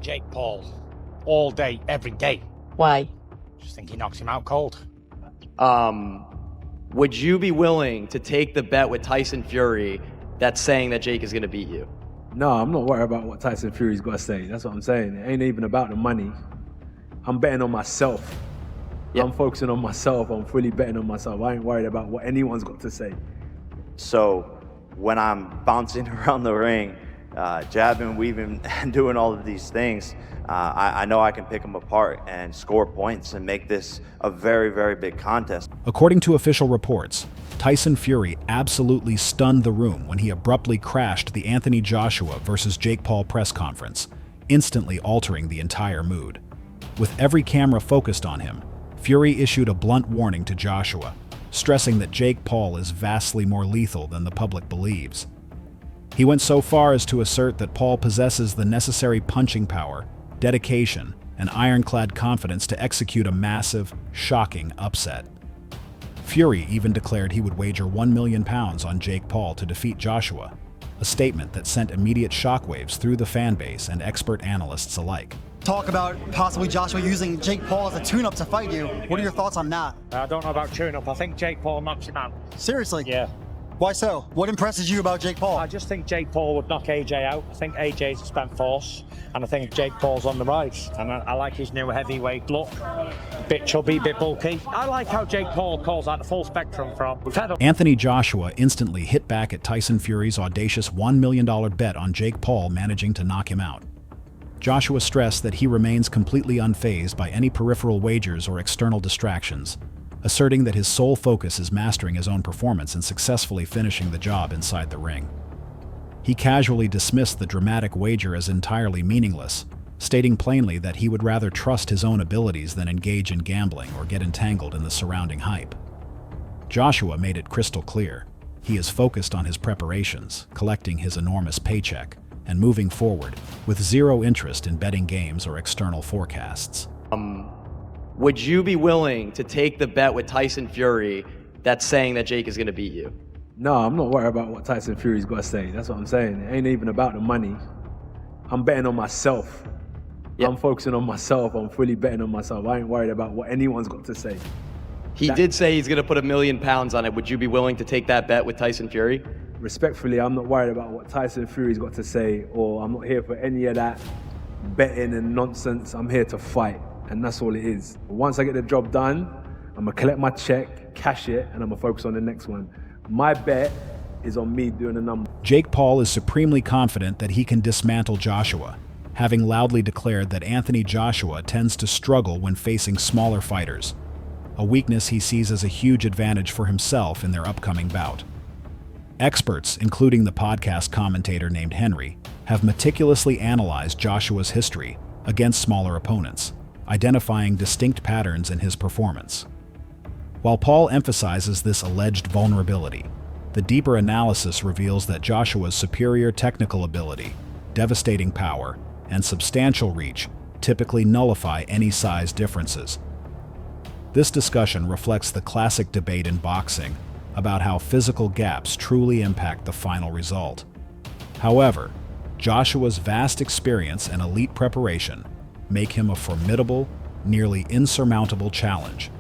Jake Paul. All day, every day. Why? Just think he knocks him out cold. Would you be willing to take the bet with Tyson Fury that's saying that Jake is going to beat you? No, I'm not worried about what Tyson Fury's got to say. That's what I'm saying. It ain't even about the money. I'm betting on myself. Yep. I'm focusing on myself. I'm fully betting on myself. I ain't worried about what anyone's got to say. So when I'm bouncing around the ring, jabbing, weaving, and doing all of these things, I know I can pick them apart and score points and make this a very, very big contest. According to official reports, Tyson Fury absolutely stunned the room when he abruptly crashed the Anthony Joshua versus Jake Paul press conference, instantly altering the entire mood. With every camera focused on him, Fury issued a blunt warning to Joshua, stressing that Jake Paul is vastly more lethal than the public believes. He went so far as to assert that Paul possesses the necessary punching power, dedication, and ironclad confidence to execute a massive, shocking upset. Fury even declared he would wager £1 million on Jake Paul to defeat Joshua, a statement that sent immediate shockwaves through the fan base and expert analysts alike. Talk about possibly Joshua using Jake Paul as a tune-up to fight you. What are your thoughts on that? I don't know about tune-up. I think Jake Paul knocks him out. Seriously? Yeah. Why so? What impresses you about Jake Paul? I just think Jake Paul would knock AJ out. I think AJ's a spent force, and I think Jake Paul's on the rise. And I like his new heavyweight look. Bit chubby, bit bulky. I like how Jake Paul calls out the full spectrum from Anthony Joshua instantly hit back at Tyson Fury's audacious $1 million bet on Jake Paul managing to knock him out. Joshua stressed that he remains completely unfazed by any peripheral wagers or external distractions, asserting that his sole focus is mastering his own performance and successfully finishing the job inside the ring. He casually dismissed the dramatic wager as entirely meaningless, stating plainly that he would rather trust his own abilities than engage in gambling or get entangled in the surrounding hype. Joshua made it crystal clear. He is focused on his preparations, collecting his enormous paycheck, and moving forward with zero interest in betting games or external forecasts. Would you be willing to take the bet with Tyson Fury that's saying that Jake is going to beat you? No, I'm not worried about what Tyson Fury's got to say. That's what I'm saying. It ain't even about the money. I'm betting on myself. Yep. I'm focusing on myself. I'm fully betting on myself. I ain't worried about what anyone's got to say. He did say he's going to put £1 million on it. Would you be willing to take that bet with Tyson Fury? Respectfully, I'm not worried about what Tyson Fury's got to say, or I'm not here for any of that betting and nonsense. I'm here to fight, and that's all it is. Once I get the job done, I'm gonna collect my check, cash it, and I'm gonna focus on the next one. My bet is on me doing the number. Jake Paul is supremely confident that he can dismantle Joshua, having loudly declared that Anthony Joshua tends to struggle when facing smaller fighters, a weakness he sees as a huge advantage for himself in their upcoming bout. Experts, including the podcast commentator named Henry, have meticulously analyzed Joshua's history against smaller opponents, identifying distinct patterns in his performance. While Paul emphasizes this alleged vulnerability, the deeper analysis reveals that Joshua's superior technical ability, devastating power, and substantial reach typically nullify any size differences. This discussion reflects the classic debate in boxing about how physical gaps truly impact the final result. However, Joshua's vast experience and elite preparation make him a formidable, nearly insurmountable challenge,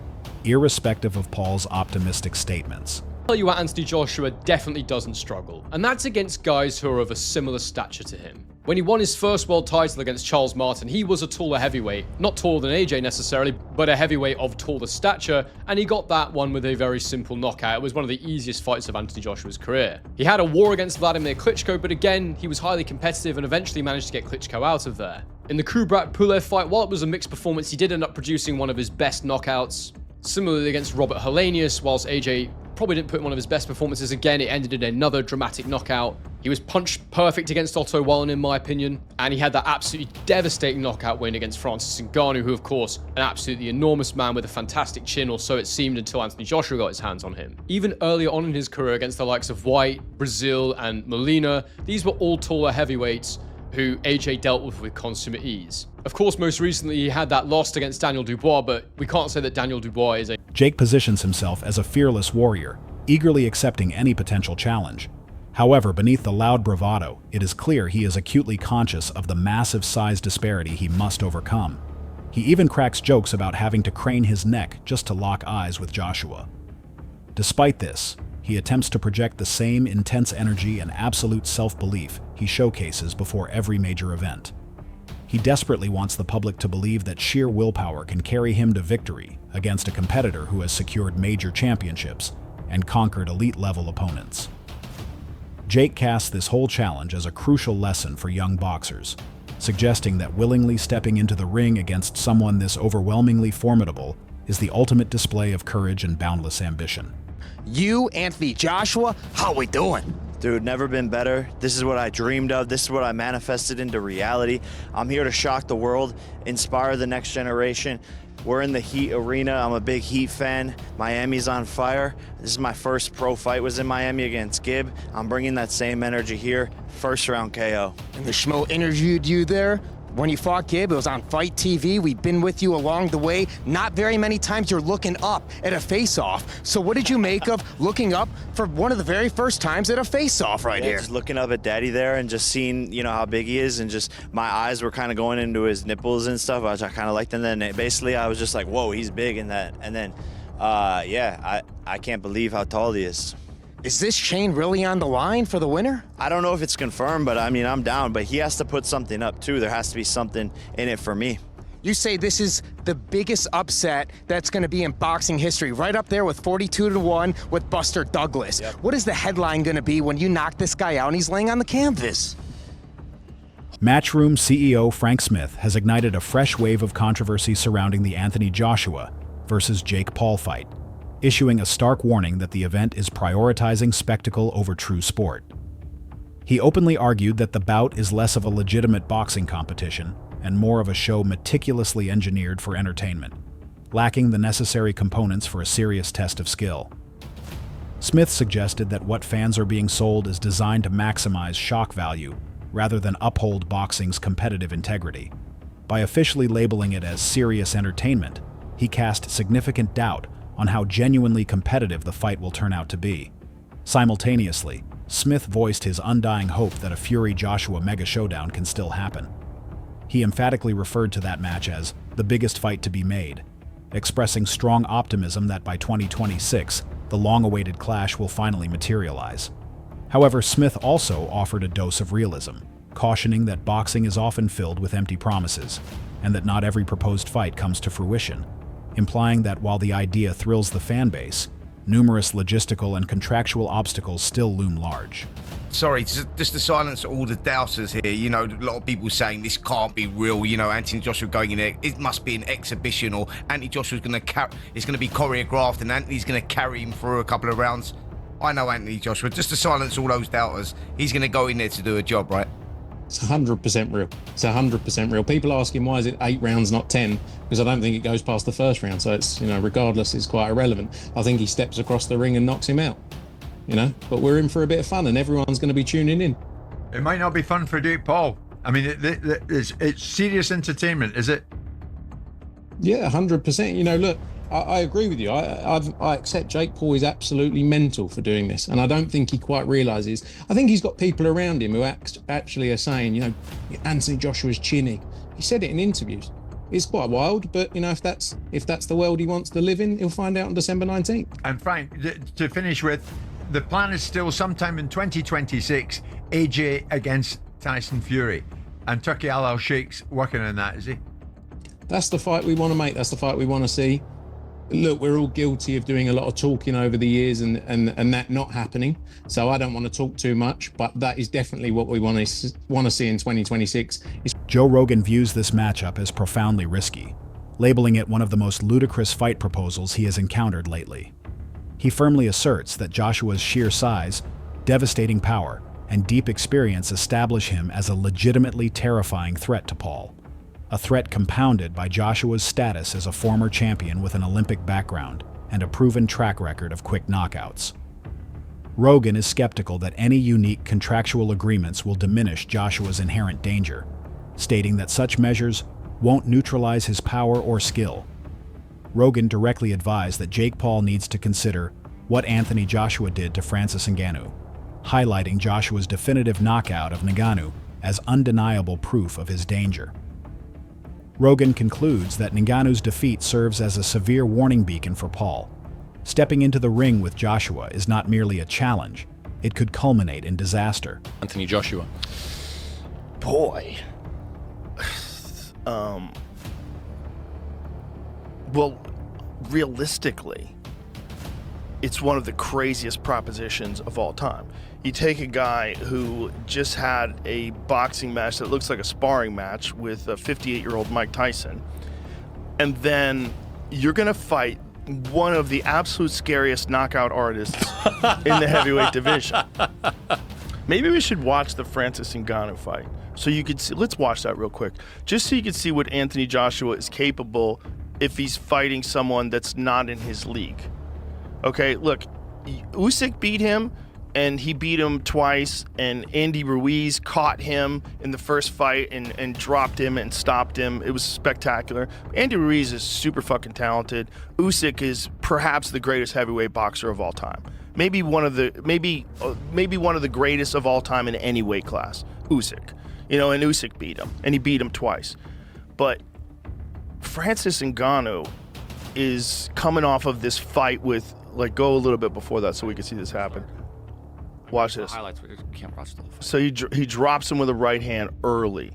irrespective of Paul's optimistic statements. I'll tell you what, Anthony Joshua definitely doesn't struggle, and that's against guys who are of a similar stature to him. When he won his first world title against Charles Martin, he was a taller heavyweight, not taller than AJ necessarily, but a heavyweight of taller stature, and he got that one with a very simple knockout. It was one of the easiest fights of Anthony Joshua's career. He had a war against Vladimir Klitschko, but again, he was highly competitive and eventually managed to get Klitschko out of there. In the Kubrat Pulev fight, while it was a mixed performance, he did end up producing one of his best knockouts. Similarly against Robert Helenius, whilst AJ probably didn't put in one of his best performances again, it ended in another dramatic knockout. He was punch perfect against Otto Wallin, in my opinion, and he had that absolutely devastating knockout win against Francis Ngannou, who, of course, an absolutely enormous man with a fantastic chin, or so it seemed until Anthony Joshua got his hands on him. Even earlier on in his career against the likes of White, Brazil, and Molina, these were all taller heavyweights who AJ dealt with consummate ease. Of course, most recently he had that loss against Daniel Dubois, but we can't say that Daniel Dubois is a... Jake positions himself as a fearless warrior, eagerly accepting any potential challenge. However, beneath the loud bravado, it is clear he is acutely conscious of the massive size disparity he must overcome. He even cracks jokes about having to crane his neck just to lock eyes with Joshua. Despite this, he attempts to project the same intense energy and absolute self-belief he showcases before every major event. He desperately wants the public to believe that sheer willpower can carry him to victory against a competitor who has secured major championships and conquered elite-level opponents. Jake casts this whole challenge as a crucial lesson for young boxers, suggesting that willingly stepping into the ring against someone this overwhelmingly formidable is the ultimate display of courage and boundless ambition. You, Anthony Joshua, how we doing? Dude, never been better. This is what I dreamed of. This is what I manifested into reality. I'm here to shock the world, inspire the next generation. We're in the Heat arena. I'm a big Heat fan. Miami's on fire. This is my first pro fight, was in Miami against Gibb. I'm bringing that same energy here. First round KO. And the Schmo interviewed you there. When you fought Gibb, it was on Fight TV. We've been with you along the way. Not very many times you're looking up at a face-off. So what did you make of looking up for one of the very first times at a face-off right here? Just looking up at Daddy there and just seeing, how big he is, and just my eyes were kind of going into his nipples and stuff, which I kind of liked. And then basically I was just like, whoa, he's big in that. And then, I can't believe how tall he is. Is this chain really on the line for the winner? I don't know if it's confirmed, but I'm down. But he has to put something up too. There has to be something in it for me. You say this is the biggest upset that's going to be in boxing history, right up there with 42-1 with Buster Douglas. Yep. What is the headline going to be when you knock this guy out and he's laying on the canvas? Matchroom CEO Frank Smith has ignited a fresh wave of controversy surrounding the Anthony Joshua versus Jake Paul fight, issuing a stark warning that the event is prioritizing spectacle over true sport. He openly argued that the bout is less of a legitimate boxing competition and more of a show meticulously engineered for entertainment, lacking the necessary components for a serious test of skill. Smith suggested that what fans are being sold is designed to maximize shock value rather than uphold boxing's competitive integrity. By officially labeling it as serious entertainment, he cast significant doubt on how genuinely competitive the fight will turn out to be. Simultaneously, Smith voiced his undying hope that a Fury-Joshua mega showdown can still happen. He emphatically referred to that match as the biggest fight to be made, expressing strong optimism that by 2026, the long-awaited clash will finally materialize. However, Smith also offered a dose of realism, cautioning that boxing is often filled with empty promises, and that not every proposed fight comes to fruition, implying that while the idea thrills the fan base, numerous logistical and contractual obstacles still loom large. Sorry, just to silence all the doubters here, a lot of people saying this can't be real, Anthony Joshua going in there, it must be an exhibition, or Anthony Joshua's it's going to be choreographed and Anthony's going to carry him through a couple of rounds. I know Anthony Joshua, just to silence all those doubters, he's going to go in there to do a job, right? It's 100% real. It's 100% real. People asking why is it 8 rounds, not 10? Because I don't think it goes past the first round. So it's, regardless, it's quite irrelevant. I think he steps across the ring and knocks him out. But we're in for a bit of fun, and everyone's going to be tuning in. It might not be fun for Jake Paul. I mean, it's serious entertainment, is it? Yeah, 100%. Look, I agree with you. I accept Jake Paul is absolutely mental for doing this, and I don't think he quite realizes. I think he's got people around him who actually are saying, Anthony Joshua's chinny. He said it in interviews. It's quite wild, but if that's the world he wants to live in, he'll find out on December 19th. And Frank, to finish with, the plan is still sometime in 2026, AJ against Tyson Fury, and Turki Al Sheikh's working on that, is he? That's the fight we want to make. That's the fight we want to see. Look, we're all guilty of doing a lot of talking over the years and that not happening. So I don't want to talk too much, but that is definitely what we want to see in 2026. Joe Rogan views this matchup as profoundly risky, labeling it one of the most ludicrous fight proposals he has encountered lately. He firmly asserts that Joshua's sheer size, devastating power, and deep experience establish him as a legitimately terrifying threat to Paul. A threat compounded by Joshua's status as a former champion with an Olympic background and a proven track record of quick knockouts. Rogan is skeptical that any unique contractual agreements will diminish Joshua's inherent danger, stating that such measures won't neutralize his power or skill. Rogan directly advised that Jake Paul needs to consider what Anthony Joshua did to Francis Ngannou, highlighting Joshua's definitive knockout of Ngannou as undeniable proof of his danger. Rogan concludes that Ngannou's defeat serves as a severe warning beacon for Paul. Stepping into the ring with Joshua is not merely a challenge, it could culminate in disaster. Anthony Joshua. Boy. Well, realistically, it's one of the craziest propositions of all time. You take a guy who just had a boxing match that looks like a sparring match with a 58-year-old Mike Tyson, and then you're going to fight one of the absolute scariest knockout artists in the heavyweight division. Maybe we should watch the Francis Ngannou fight so you could see. Let's watch that real quick, just so you can see what Anthony Joshua is capable if he's fighting someone that's not in his league. Okay, look, Usyk beat him, and he beat him twice, and Andy Ruiz caught him in the first fight and dropped him and stopped him. It was spectacular. Andy Ruiz is super fucking talented. Usyk is perhaps the greatest heavyweight boxer of all time. Maybe one of the greatest of all time in any weight class. Usyk, and Usyk beat him, and he beat him twice. But Francis Ngannou is coming off of this fight with, go a little bit before that so we can see this happen. Watch this. Highlights. We can't watch the whole fight. So he drops him with a right hand early,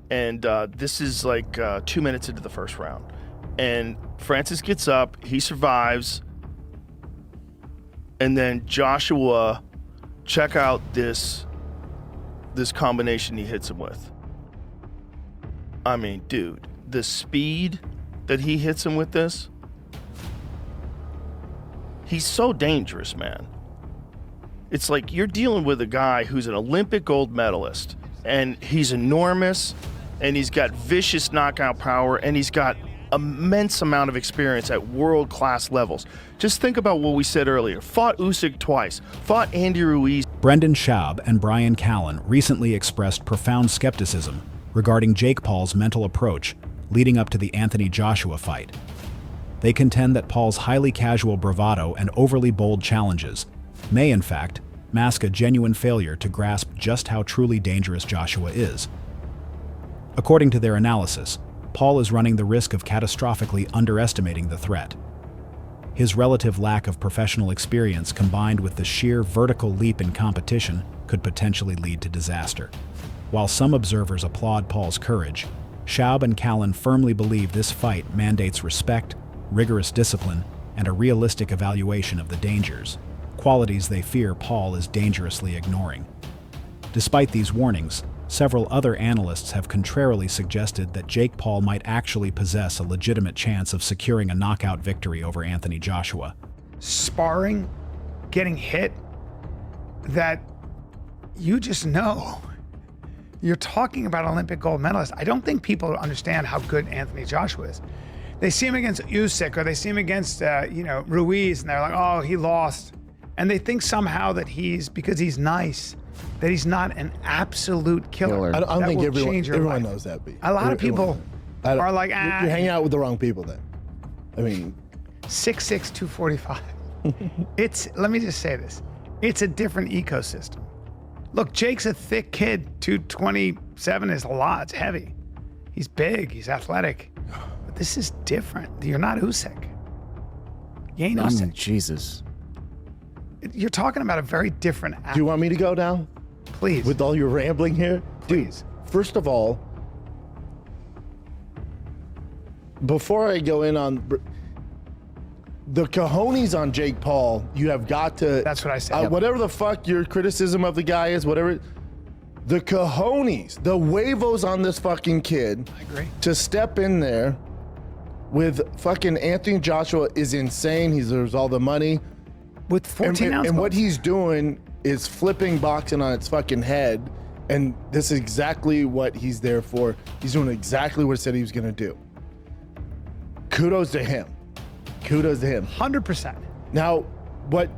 and this is 2 minutes into the first round. And Francis gets up, he survives, and then Joshua, check out this combination he hits him with. I mean, dude, the speed that he hits him with this, he's so dangerous, man. It's like you're dealing with a guy who's an Olympic gold medalist, and he's enormous, and he's got vicious knockout power, and he's got immense amount of experience at world-class levels. Just think about what we said earlier. Fought Usyk twice, fought Andy Ruiz. Brendan Schaub and Brian Callen recently expressed profound skepticism regarding Jake Paul's mental approach leading up to the Anthony Joshua fight. They contend that Paul's highly casual bravado and overly bold challenges may, in fact, mask a genuine failure to grasp just how truly dangerous Joshua is. According to their analysis, Paul is running the risk of catastrophically underestimating the threat. His relative lack of professional experience combined with the sheer vertical leap in competition could potentially lead to disaster. While some observers applaud Paul's courage, Schaub and Callen firmly believe this fight mandates respect, rigorous discipline, and a realistic evaluation of the dangers, qualities they fear Paul is dangerously ignoring. Despite these warnings, several other analysts have contrarily suggested that Jake Paul might actually possess a legitimate chance of securing a knockout victory over Anthony Joshua. Sparring, getting hit, that you just know. You're talking about Olympic gold medalist. I don't think people understand how good Anthony Joshua is. They see him against Usyk, or they see him against Ruiz, and they're like, oh, he lost. And they think somehow that because he's nice, that he's not an absolute killer. I don't think everyone life. knows that, B. A lot of people are like, You're hanging out with the wrong people then. I mean, 6'6", 245. Let me just say this. It's a different ecosystem. Look, Jake's a thick kid. 227 is a lot. It's heavy. He's big. He's athletic. But this is different. You're not Usyk. You ain't Usyk. Jesus. You're talking about a very different athlete. Do you want me to go down? Please. With all your rambling here? Please. Dude, first of all, before I go in on the cojones on Jake Paul, you have got to... That's what I said. Whatever the fuck your criticism of the guy is, whatever... The cojones, the huevos on this fucking kid... I agree. ...to step in there with fucking Anthony Joshua is insane. He deserves all the money. With 14 ounce and what he's doing is flipping boxing on its fucking head, and this is exactly what he's there for. He's doing exactly what he said he was going to do. Kudos to him. Kudos to him. 100%. Now, what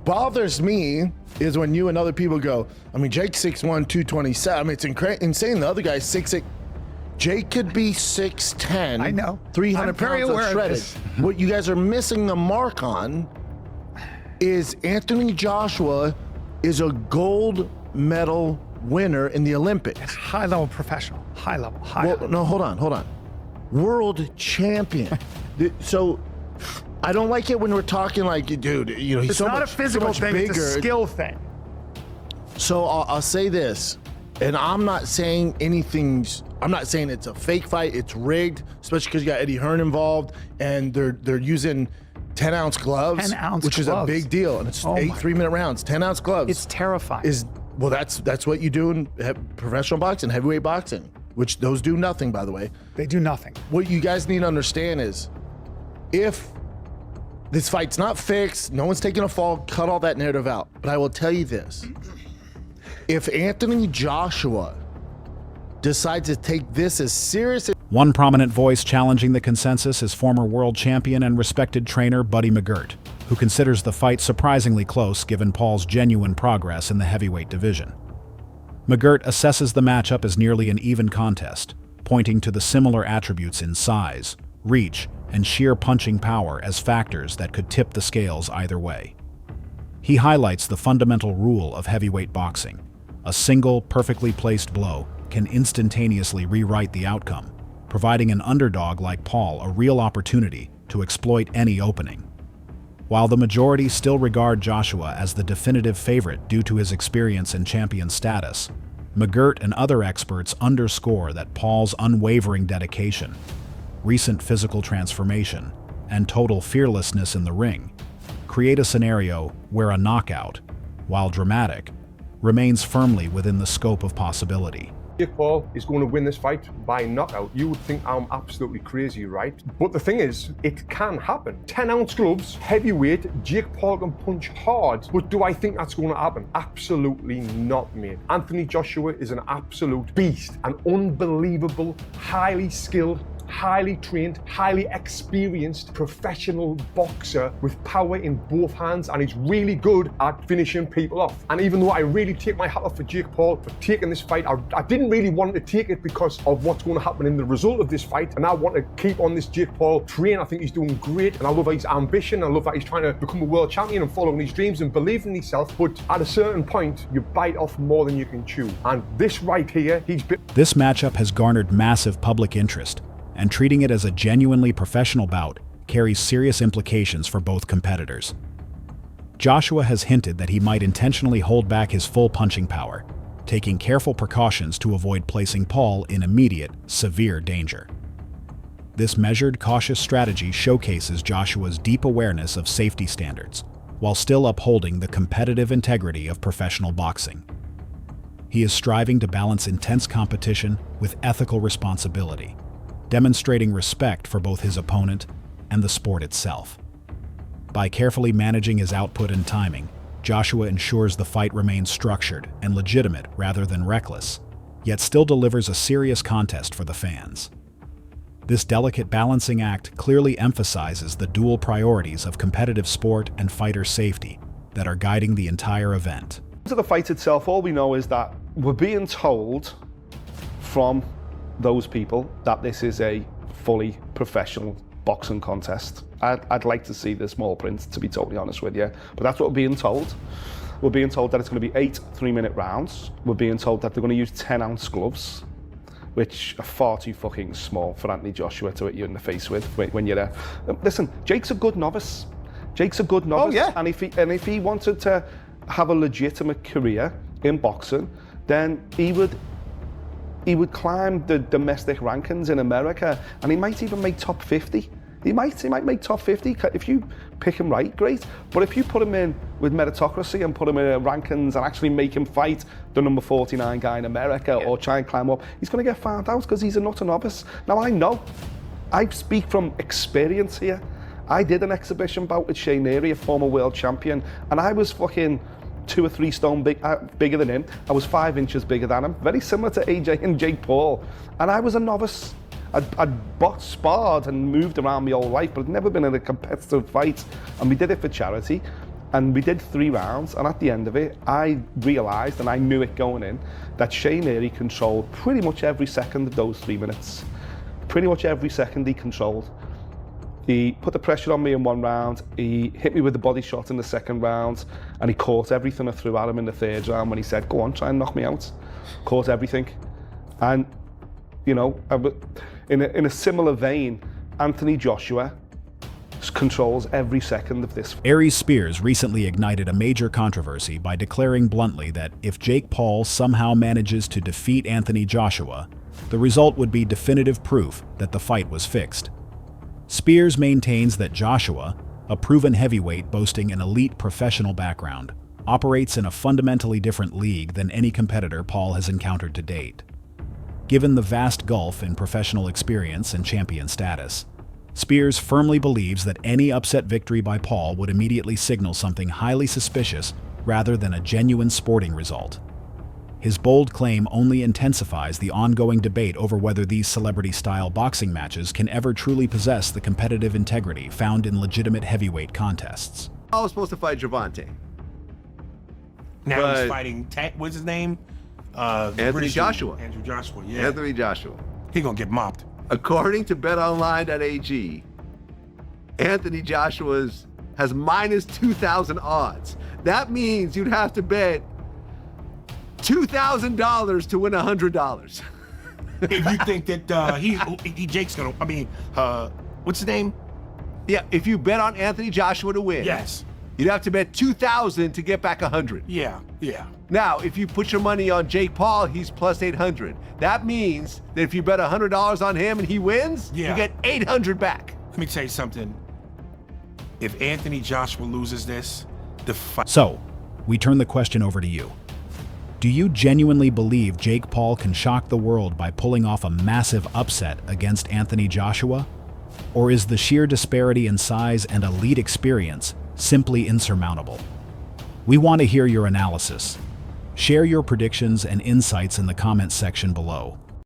bothers me is when you and other people go, I mean, Jake's 6'1", 227. I mean, it's insane. The other guy's 6'6". Jake could be 6'10". I know. 300 pounds of shredded. What you guys are missing the mark on is Anthony Joshua is a gold medal winner in the Olympics. High level professional. High level. No, hold on. World champion. So I don't like it when we're talking like, dude, you know, he's It's so not much, a physical so much thing, bigger. it's a skill thing. So I'll say this, and I'm not saying I'm not saying it's a fake fight, it's rigged, especially because you got Eddie Hearn involved, and they're using 10-ounce gloves, 10-ounce which is a gloves. big deal, and it's 8 3-minute rounds. 10-ounce gloves. It's terrifying. That's what you do in professional boxing, heavyweight boxing, which those do nothing, by the way. They do nothing. What you guys need to understand is, if this fight's not fixed, no one's taking a fall, cut all that narrative out. But I will tell you this. If Anthony Joshua decides to take this as serious as One prominent voice challenging the consensus is former world champion and respected trainer Buddy McGirt, who considers the fight surprisingly close given Paul's genuine progress in the heavyweight division. McGirt assesses the matchup as nearly an even contest, pointing to the similar attributes in size, reach, and sheer punching power as factors that could tip the scales either way. He highlights the fundamental rule of heavyweight boxing. A single, perfectly placed blow can instantaneously rewrite the outcome, providing an underdog like Paul a real opportunity to exploit any opening. While the majority still regard Joshua as the definitive favorite due to his experience and champion status, McGirt and other experts underscore that Paul's unwavering dedication, recent physical transformation, and total fearlessness in the ring create a scenario where a knockout, while dramatic, remains firmly within the scope of possibility. Jake Paul is going to win this fight by knockout. You would think I'm absolutely crazy, right? But the thing is, it can happen. 10-ounce gloves, heavyweight, Jake Paul can punch hard. But do I think that's going to happen? Absolutely not, mate. Anthony Joshua is an absolute beast, an unbelievable, highly skilled, highly trained, highly experienced professional boxer with power in both hands, and he's really good at finishing people off. And even though I really take my hat off for Jake Paul for taking this fight, I didn't really want to take it because of what's going to happen in the result of this fight, and I want to keep on this Jake Paul train. I think he's doing great, and I love his ambition. I love that he's trying to become a world champion and following his dreams and believing in himself. But at a certain point, you bite off more than you can chew. And this right here, This matchup has garnered massive public interest, and treating it as a genuinely professional bout carries serious implications for both competitors. Joshua has hinted that he might intentionally hold back his full punching power, taking careful precautions to avoid placing Paul in immediate, severe danger. This measured, cautious strategy showcases Joshua's deep awareness of safety standards, while still upholding the competitive integrity of professional boxing. He is striving to balance intense competition with ethical responsibility, demonstrating respect for both his opponent and the sport itself. By carefully managing his output and timing, Joshua ensures the fight remains structured and legitimate rather than reckless, yet still delivers a serious contest for the fans. This delicate balancing act clearly emphasizes the dual priorities of competitive sport and fighter safety that are guiding the entire event. To the fight itself, all we know is that we're being told from those people that this is a fully professional boxing contest. I'd like to see the small print, to be totally honest with you, but that's what we're being told. We're being told that it's going to be 8 3-minute rounds. We're being told that they're going to use 10-ounce gloves, which are far too fucking small for Anthony Joshua to hit you in the face with when you're there. Listen, Jake's a good novice. Jake's a good novice. Oh, yeah. And if he wanted to have a legitimate career in boxing, then he would climb the domestic rankings in America, and he might even make top 50. He might make top 50 if you pick him right, great. But if you put him in with meritocracy and put him in rankings and actually make him fight the number 49 guy in America or try and climb up, he's going to get found out because he's a nutter novice. Now I speak from experience here. I did an exhibition bout with Shane Neary, a former world champion, and I was fucking 2 or 3 stone bigger than him. I was 5 inches bigger than him, very similar to AJ and Jake Paul. And I was a novice. I'd sparred and moved around my whole life, but I'd never been in a competitive fight. And we did it for charity. And we did 3 rounds. And at the end of it, I realised, and I knew it going in, that Shane Neary controlled pretty much every second of those 3 minutes. Pretty much every second he controlled. He put the pressure on me in 1 round. He hit me with the body shot in the 2nd round, and he caught everything I threw at him in the 3rd round when he said, "Go on, try and knock me out." Caught everything, and you know, in a similar vein, Anthony Joshua controls every second of this. Aries Spears recently ignited a major controversy by declaring bluntly that if Jake Paul somehow manages to defeat Anthony Joshua, the result would be definitive proof that the fight was fixed. Spears maintains that Joshua, a proven heavyweight boasting an elite professional background, operates in a fundamentally different league than any competitor Paul has encountered to date. Given the vast gulf in professional experience and champion status, Spears firmly believes that any upset victory by Paul would immediately signal something highly suspicious rather than a genuine sporting result. His bold claim only intensifies the ongoing debate over whether these celebrity-style boxing matches can ever truly possess the competitive integrity found in legitimate heavyweight contests. I was supposed to fight Gervonta. Now he's fighting, what's his name? Anthony Joshua. Andrew Joshua, yeah. Anthony Joshua. He gonna get mopped. According to betonline.ag, Anthony Joshua has minus 2,000 odds. That means you'd have to bet $2,000 to win $100. If you think that Jake's gonna, what's his name? Yeah, if you bet on Anthony Joshua to win, yes, you'd have to bet 2,000 to get back 100. Yeah. Now, if you put your money on Jake Paul, he's plus 800. That means that if you bet $100 on him and he wins, you get 800 back. Let me tell you something. If Anthony Joshua loses this, the fight. So, we turn the question over to you. Do you genuinely believe Jake Paul can shock the world by pulling off a massive upset against Anthony Joshua? Or is the sheer disparity in size and elite experience simply insurmountable? We want to hear your analysis. Share your predictions and insights in the comments section below.